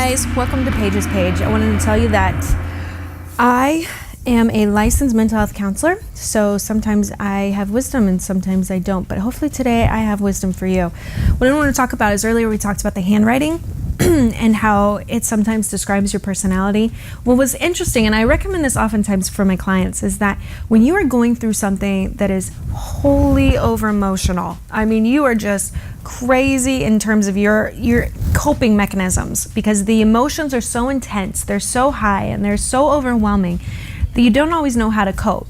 guys, welcome to Paige's Page. I wanted to tell you that I am a licensed mental health counselor, so sometimes I have wisdom and sometimes I don't, but hopefully today I have wisdom for you. What I want to talk about is earlier we talked about the handwriting and how it sometimes describes your personality. What was interesting, and I recommend this oftentimes for my clients, is that when you are going through something that is wholly over emotional, I mean, you are just crazy in terms of your coping mechanisms, because the emotions are so intense, they're so high, and they're so overwhelming that you don't always know how to cope.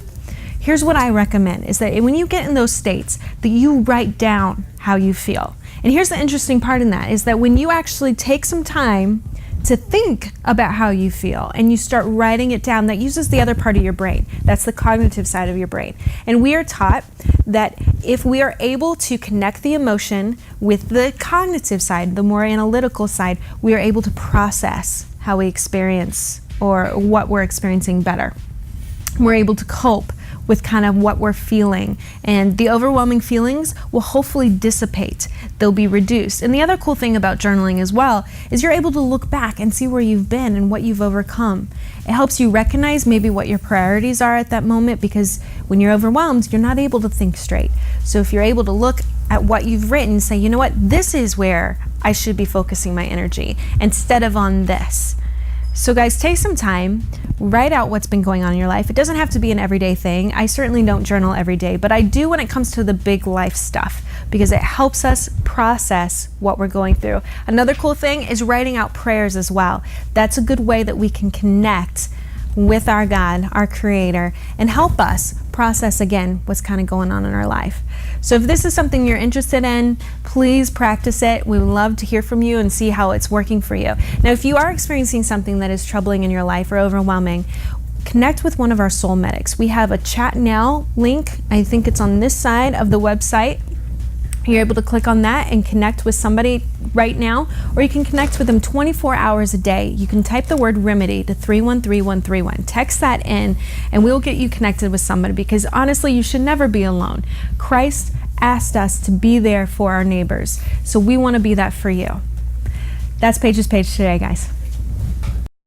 Here's what I recommend, is that when you get in those states, that you write down how you feel. And here's the interesting part in that, is that when you actually take some time to think about how you feel and you start writing it down, that uses the other part of your brain. That's the cognitive side of your brain. And we are taught that if we are able to connect the emotion with the cognitive side, the more analytical side, we are able to process how we experience or what we're experiencing better. We're able to cope with kind of what we're feeling, and the overwhelming feelings will hopefully dissipate. They'll be reduced. And the other cool thing about journaling as well is you're able to look back and see where you've been and what you've overcome. It helps you recognize maybe what your priorities are at that moment, because when you're overwhelmed, you're not able to think straight. So if you're able to look at what you've written and say, you know what, this is where I should be focusing my energy instead of on this. So guys, take some time, write out what's been going on in your life. It doesn't have to be an everyday thing. I certainly don't journal every day, but I do when it comes to the big life stuff, because it helps us process what we're going through. Another cool thing is writing out prayers as well. That's a good way that we can connect with our God, our Creator, and help us process again what's kind of going on in our life. So if this is something you're interested in, please practice it. We would love to hear from you and see how it's working for you. Now, if you are experiencing something that is troubling in your life or overwhelming, connect with one of our soul medics. We have a chat now link. I think it's on this side of the website. You're able to click on that and connect with somebody right now, or you can connect with them 24 hours a day. You can type the word remedy to 313131. Text that in and we'll get you connected with somebody, because honestly, you should never be alone. Christ asked us to be there for our neighbors, so we want to be that for you. That's Paige's Page today, guys.